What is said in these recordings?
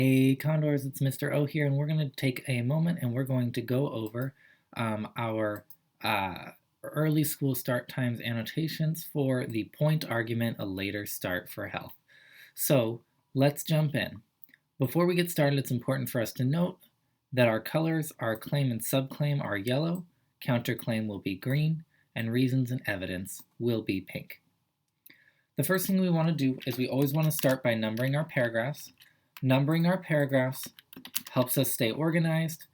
Hey Condors, it's Mr. O here, and we're going to take a moment and we're going to go over our early school start times annotations for the point argument, a later start for health. So let's jump in. Before we get started, it's important for us to note that our colors, our claim and subclaim are yellow, counterclaim will be green, and reasons and evidence will be pink. The first thing we want to do is we always want to start by numbering our paragraphs. Numbering our paragraphs helps us stay organized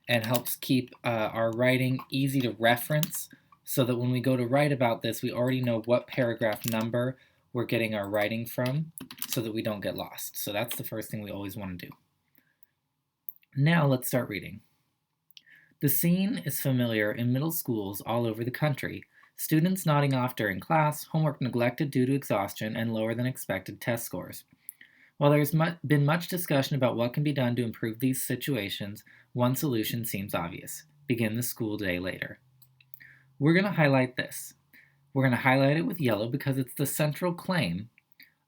and helps keep our writing easy to reference so that when we go to write about this, we already know what paragraph number we're getting our writing from so that we don't get lost. So that's the first thing we always want to do. Now let's start reading. The scene is familiar in middle schools all over the country. Students nodding off during class, homework neglected due to exhaustion, and lower than expected test scores. While there's been much discussion about what can be done to improve these situations, one solution seems obvious. Begin the school day later. We're going to highlight this. We're going to highlight it with yellow because it's the central claim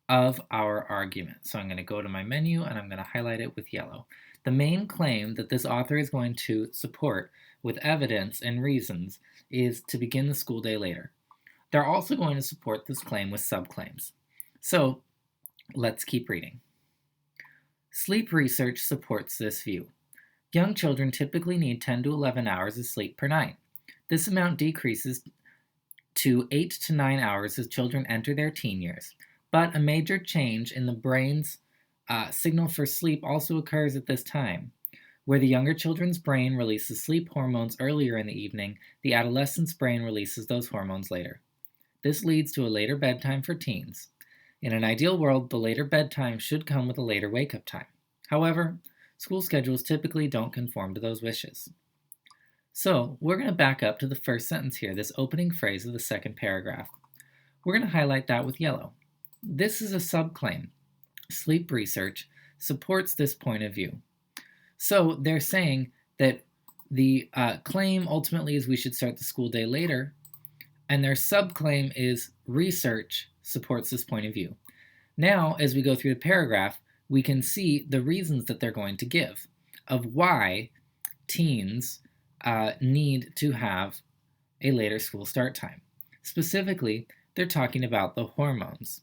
of our argument. So I'm going to go to my menu and I'm going to highlight it with yellow. The main claim that this author is going to support with evidence and reasons is to begin the school day later. They're also going to support this claim with subclaims. So let's keep reading. Sleep research supports this view. Young children typically need 10 to 11 hours of sleep per night. This amount decreases to 8 to 9 hours as children enter their teen years. But a major change in the brain's signal for sleep also occurs at this time. Where the younger children's brain releases sleep hormones earlier in the evening, the adolescent's brain releases those hormones later. This leads to a later bedtime for teens. In an ideal world, the later bedtime should come with a later wake-up time. However, school schedules typically don't conform to those wishes. So, we're going to back up to the first sentence here, this opening phrase of the second paragraph. We're going to highlight that with yellow. This is a subclaim. Sleep research supports this point of view. So, they're saying that the claim ultimately is we should start the school day later, and their subclaim is research supports this point of view. Now, as we go through the paragraph, we can see the reasons that they're going to give of why teens need to have a later school start time. Specifically, they're talking about the hormones.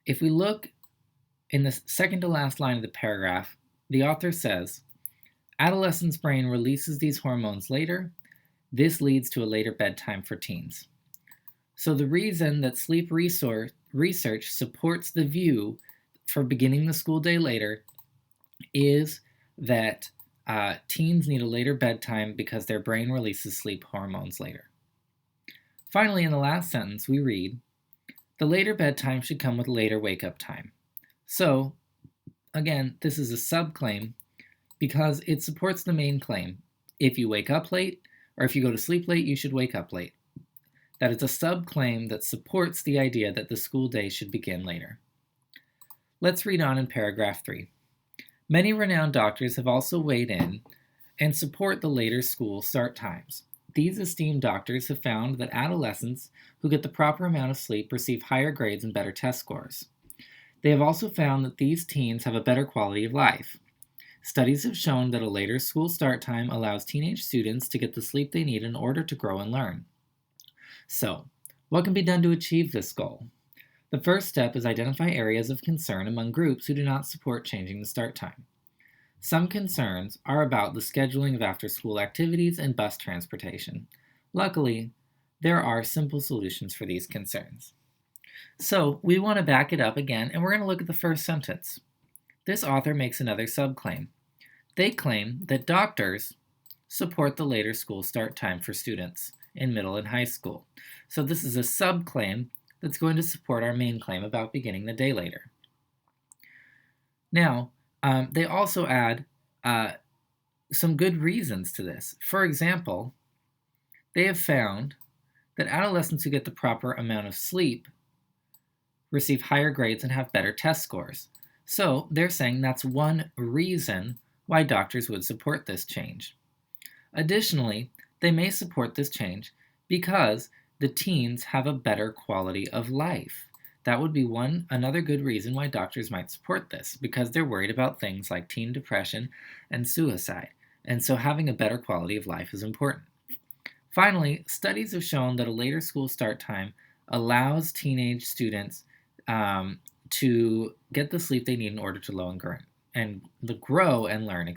If we look in the second to last line of the paragraph, the author says, adolescent's brain releases these hormones later. This leads to a later bedtime for teens. So the reason that sleep research supports the view for beginning the school day later is that teens need a later bedtime because their brain releases sleep hormones later. Finally, in the last sentence, we read, the later bedtime should come with later wake-up time. So, again, this is a subclaim because it supports the main claim. If you wake up late, or if you go to sleep late, you should wake up late. That is a subclaim that supports the idea that the school day should begin later. Let's read on in paragraph 3. Many renowned doctors have also weighed in and support the later school start times. These esteemed doctors have found that adolescents who get the proper amount of sleep receive higher grades and better test scores. They have also found that these teens have a better quality of life. Studies have shown that a later school start time allows teenage students to get the sleep they need in order to grow and learn. So, what can be done to achieve this goal? The first step is identify areas of concern among groups who do not support changing the start time. Some concerns are about the scheduling of after-school activities and bus transportation. Luckily, there are simple solutions for these concerns. So, we want to back it up again, and we're going to look at the first sentence. This author makes another subclaim. They claim that doctors support the later school start time for students in middle and high school. So this is a subclaim that's going to support our main claim about beginning the day later. Now, they also add some good reasons to this. For example, they have found that adolescents who get the proper amount of sleep receive higher grades and have better test scores. So they're saying that's one reason why doctors would support this change. Additionally, they may support this change because the teens have a better quality of life. That would be another good reason why doctors might support this, because they're worried about things like teen depression and suicide, and so having a better quality of life is important. Finally, studies have shown that a later school start time allows teenage students to get the sleep they need in order to grow and learn.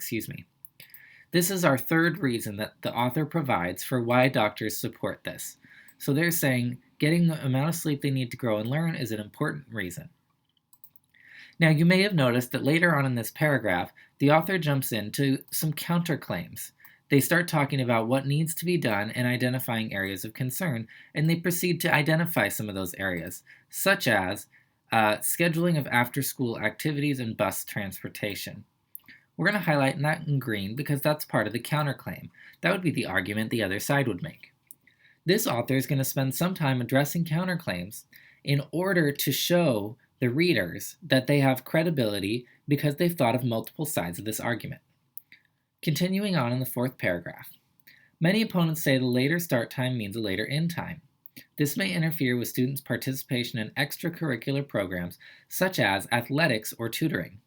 This is our third reason that the author provides for why doctors support this. So they're saying getting the amount of sleep they need to grow and learn is an important reason. Now, you may have noticed that later on in this paragraph, the author jumps into some counterclaims. They start talking about what needs to be done and identifying areas of concern, and they proceed to identify some of those areas, such as scheduling of after-school activities and bus transportation. We're going to highlight that in green because that's part of the counterclaim. That would be the argument the other side would make. This author is going to spend some time addressing counterclaims in order to show the readers that they have credibility because they've thought of multiple sides of this argument. Continuing on in the fourth paragraph. Many opponents say the later start time means a later end time. This may interfere with students' participation in extracurricular programs such as athletics or tutoring.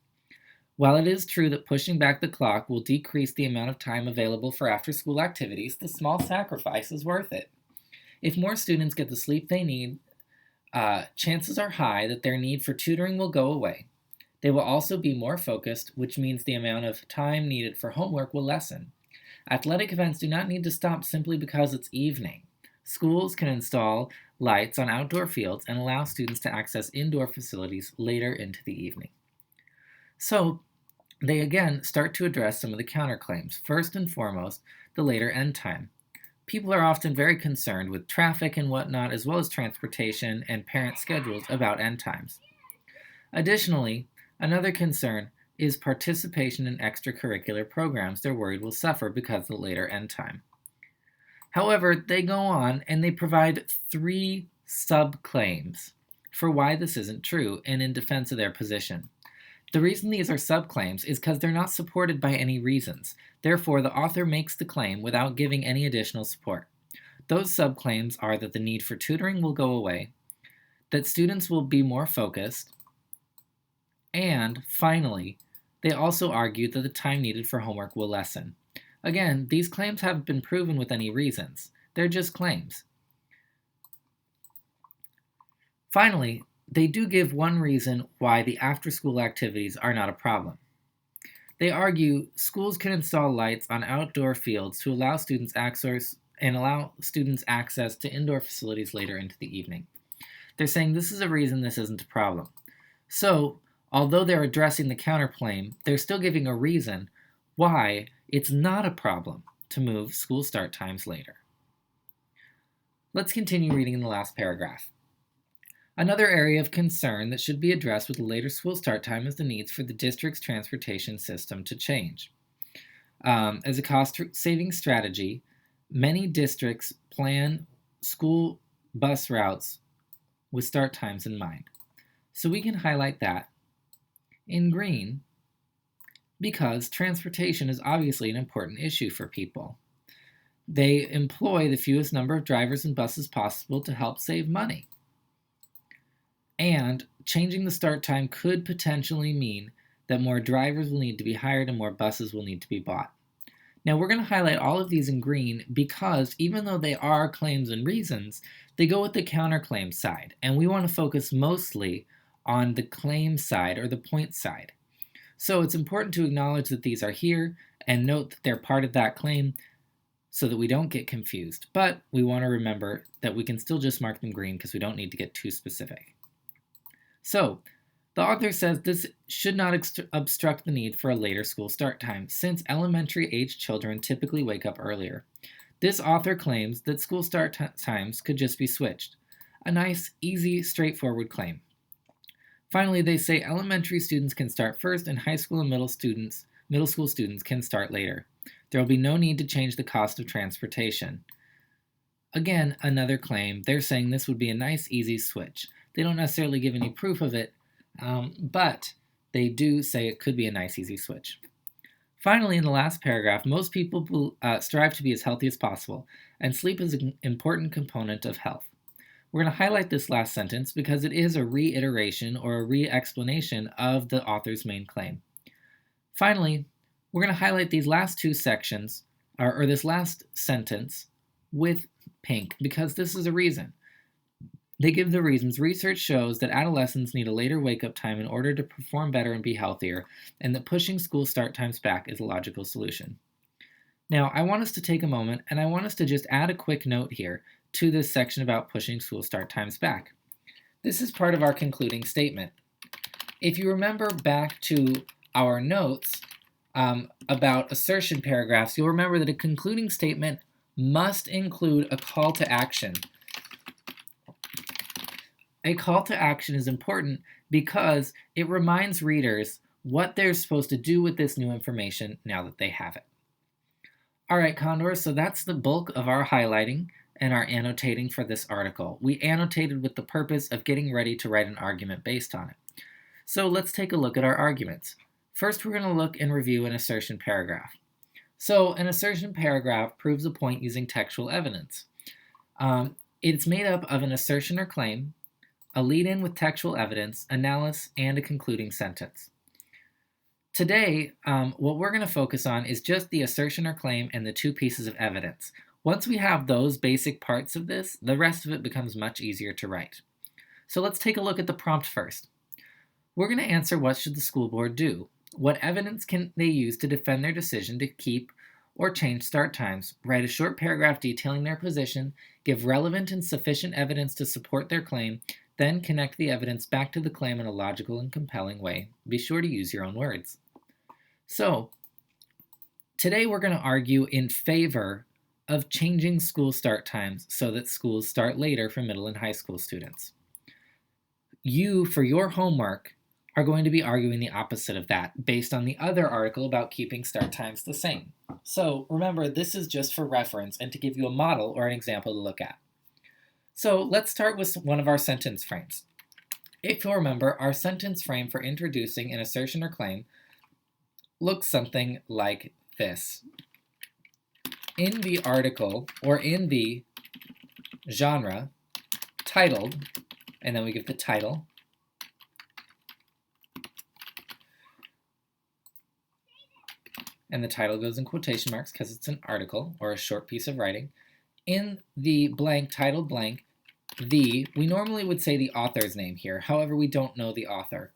While it is true that pushing back the clock will decrease the amount of time available for after-school activities, the small sacrifice is worth it. If more students get the sleep they need, chances are high that their need for tutoring will go away. They will also be more focused, which means the amount of time needed for homework will lessen. Athletic events do not need to stop simply because it's evening. Schools can install lights on outdoor fields and allow students to access indoor facilities later into the evening. So, they again start to address some of the counterclaims. First and foremost, the later end time. People are often very concerned with traffic and whatnot, as well as transportation and parent schedules about end times. Additionally, another concern is participation in extracurricular programs they're worried will suffer because of the later end time. However, they go on and they provide 3 subclaims for why this isn't true and in defense of their position. The reason these are subclaims is because they're not supported by any reasons. Therefore, the author makes the claim without giving any additional support. Those subclaims are that the need for tutoring will go away, that students will be more focused, and finally, they also argue that the time needed for homework will lessen. Again, these claims haven't been proven with any reasons. They're just claims. Finally, they do give one reason why the after-school activities are not a problem. They argue schools can install lights on outdoor fields to allow students access to indoor facilities later into the evening. They're saying this is a reason this isn't a problem. So, although they're addressing the counterclaim, they're still giving a reason why it's not a problem to move school start times later. Let's continue reading in the last paragraph. Another area of concern that should be addressed with the later school start time is the needs for the district's transportation system to change. As a cost-saving strategy, many districts plan school bus routes with start times in mind. So we can highlight that in green because transportation is obviously an important issue for people. They employ the fewest number of drivers and buses possible to help save money. And changing the start time could potentially mean that more drivers will need to be hired and more buses will need to be bought. Now we're going to highlight all of these in green because even though they are claims and reasons, they go with the counterclaim side, and we want to focus mostly on the claim side or the point side. So it's important to acknowledge that these are here and note that they're part of that claim so that we don't get confused. But we want to remember that we can still just mark them green because we don't need to get too specific. So, the author says this should not obstruct the need for a later school start time, since elementary-age children typically wake up earlier. This author claims that school start times could just be switched. A nice, easy, straightforward claim. Finally, they say elementary students can start first and high school and middle school students can start later. There will be no need to change the cost of transportation. Again, another claim. They're saying this would be a nice, easy switch. They don't necessarily give any proof of it, but they do say it could be a nice, easy switch. Finally, in the last paragraph, most people strive to be as healthy as possible, and sleep is an important component of health. We're going to highlight this last sentence because it is a reiteration or a re-explanation of the author's main claim. Finally, we're going to highlight these last two sections, or this last sentence, with pink because this is a reason. They give the reasons. Research shows that adolescents need a later wake-up time in order to perform better and be healthier, and that pushing school start times back is a logical solution. Now, I want us to take a moment, and I want us to just add a quick note here to this section about pushing school start times back. This is part of our concluding statement. If you remember back to our notes about assertion paragraphs, you'll remember that a concluding statement must include a call to action. A call to action is important because it reminds readers what they're supposed to do with this new information now that they have it. All right, Condors, so that's the bulk of our highlighting and our annotating for this article. We annotated with the purpose of getting ready to write an argument based on it. So let's take a look at our arguments. First, we're going to look and review an assertion paragraph. So an assertion paragraph proves a point using textual evidence. It's made up of an assertion or claim, a lead-in with textual evidence, analysis, and a concluding sentence. Today, what we're going to focus on is just the assertion or claim and the two pieces of evidence. Once we have those basic parts of this, the rest of it becomes much easier to write. So let's take a look at the prompt first. We're going to answer what should the school board do? What evidence can they use to defend their decision to keep or change start times? Write a short paragraph detailing their position, give relevant and sufficient evidence to support their claim, then connect the evidence back to the claim in a logical and compelling way. Be sure to use your own words. So, today we're going to argue in favor of changing school start times so that schools start later for middle and high school students. You, for your homework, are going to be arguing the opposite of that based on the other article about keeping start times the same. So remember, this is just for reference and to give you a model or an example to look at. So let's start with one of our sentence frames. If you'll remember, our sentence frame for introducing an assertion or claim looks something like this. In the article, or in the genre, titled, and then we give the title, and the title goes in quotation marks because it's an article or a short piece of writing. In the blank, title blank, we normally would say the author's name here. However, we don't know the author.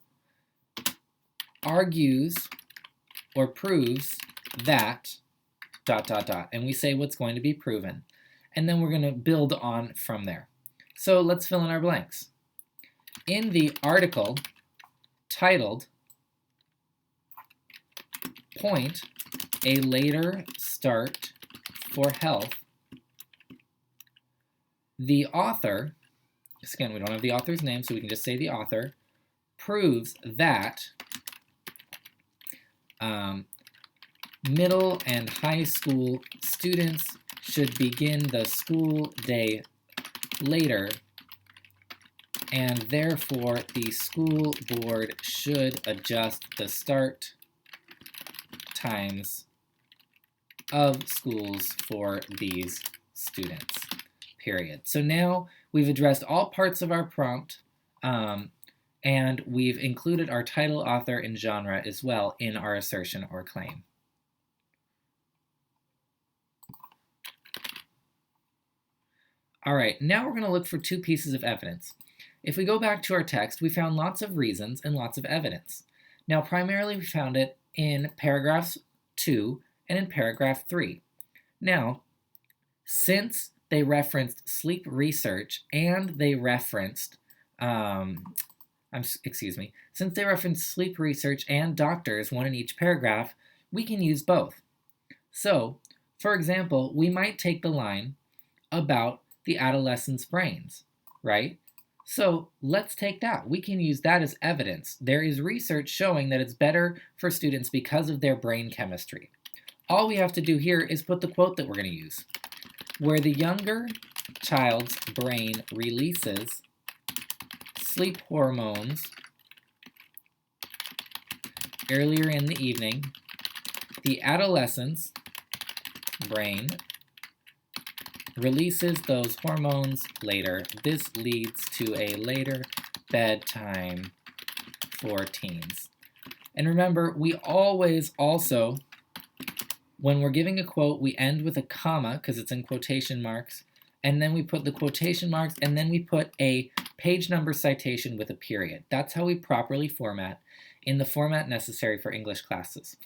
Argues or proves that ... and we say what's going to be proven. And then we're going to build on from there. So let's fill in our blanks. In the article titled Point, a later start for health, the author, again, we don't have the author's name, so we can just say the author, proves that middle and high school students should begin the school day later, and therefore the school board should adjust the start times of schools for these students, period. So now we've addressed all parts of our prompt, and we've included our title, author, and genre as well in our assertion or claim. All right, now we're going to look for two pieces of evidence. If we go back to our text, we found lots of reasons and lots of evidence. Now, primarily we found it in paragraphs 2 and in paragraph 3. Now, since they referenced sleep research and they referenced, since they referenced sleep research and doctors, one in each paragraph, we can use both. So, for example, we might take the line about the adolescent's brains, right? So let's take that. We can use that as evidence. There is research showing that it's better for students because of their brain chemistry. All we have to do here is put the quote that we're going to use. Where the younger child's brain releases sleep hormones earlier in the evening, the adolescent's brain releases those hormones later. This leads to a later bedtime for teens. And remember, we always also, when we're giving a quote, we end with a comma because it's in quotation marks, and then we put the quotation marks, and then we put a page number citation with a period. That's how we properly format in the format necessary for English classes.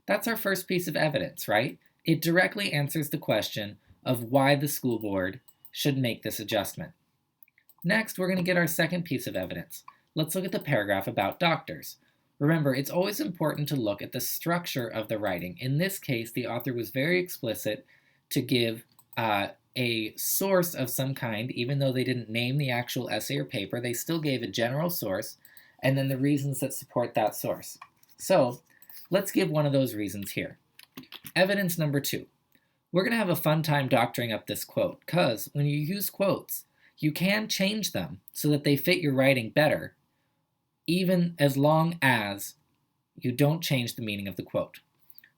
That's our first piece of evidence, right? It directly answers the question of why the school board should make this adjustment. Next, we're going to get our second piece of evidence. Let's look at the paragraph about doctors. Remember, it's always important to look at the structure of the writing. In this case, the author was very explicit to give a source of some kind. Even though they didn't name the actual essay or paper, they still gave a general source and then the reasons that support that source. So let's give one of those reasons here. Evidence number 2. We're going to have a fun time doctoring up this quote because when you use quotes, you can change them so that they fit your writing better, even as long as you don't change the meaning of the quote.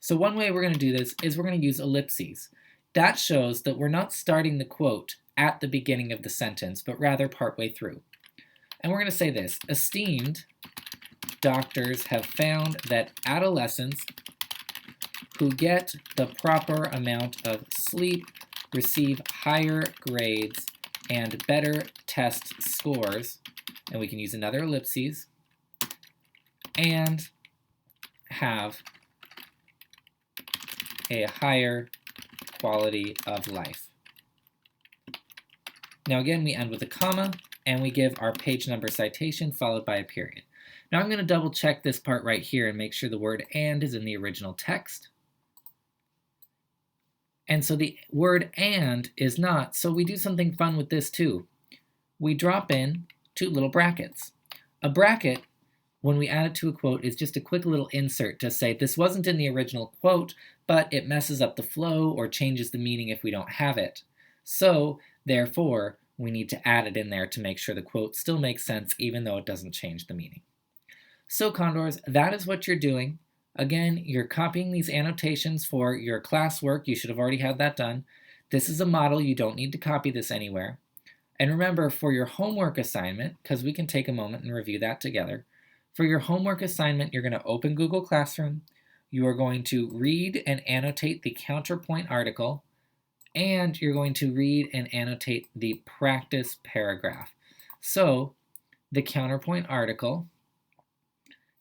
So one way we're going to do this is we're going to use ellipses. That shows that we're not starting the quote at the beginning of the sentence, but rather partway through. And we're going to say this: esteemed doctors have found that adolescents who get the proper amount of sleep receive higher grades and better test scores, and we can use another ellipses, and have a higher quality of life. Now again, we end with a comma, and we give our page number citation followed by a period. Now I'm going to double check this part right here and make sure the word "and" is in the original text. And so the word "and" is not, so we do something fun with this too. We drop in 2 little brackets. A bracket, when we add it to a quote, is just a quick little insert to say this wasn't in the original quote, but it messes up the flow or changes the meaning if we don't have it. So, therefore, we need to add it in there to make sure the quote still makes sense even though it doesn't change the meaning. So, Condors, that is what you're doing. Again, you're copying these annotations for your classwork. You should have already had that done. This is a model. You don't need to copy this anywhere. And remember, for your homework assignment, because we can take a moment and review that together, for your homework assignment, you're going to open Google Classroom. You are going to read and annotate the counterpoint article, and you're going to read and annotate the practice paragraph. So the counterpoint article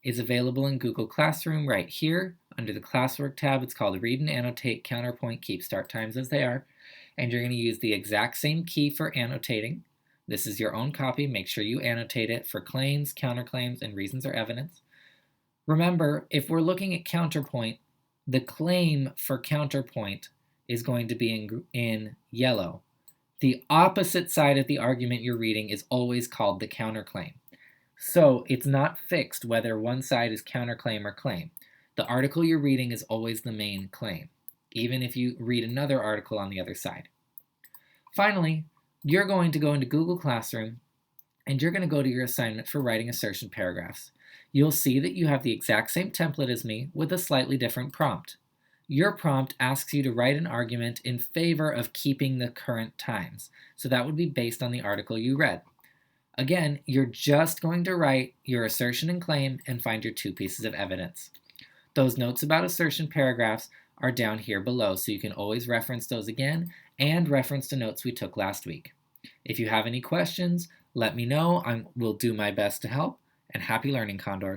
is available in Google Classroom right here under the Classwork tab. It's called Read and Annotate Counterpoint, Keep Start Times as They Are. And you're going to use the exact same key for annotating. This is your own copy. Make sure you annotate it for claims, counterclaims, and reasons or evidence. Remember, if we're looking at counterpoint, the claim for counterpoint is going to be in yellow. The opposite side of the argument you're reading is always called the counterclaim. So it's not fixed whether one side is counterclaim or claim. The article you're reading is always the main claim, even if you read another article on the other side. Finally, you're going to go into Google Classroom and you're going to go to your assignment for writing assertion paragraphs. You'll see that you have the exact same template as me with a slightly different prompt. Your prompt asks you to write an argument in favor of keeping the current times. So that would be based on the article you read. Again, you're just going to write your assertion and claim and find your 2 pieces of evidence. Those notes about assertion paragraphs are down here below, so you can always reference those again and reference the notes we took last week. If you have any questions, let me know. I will do my best to help, and happy learning, Condors.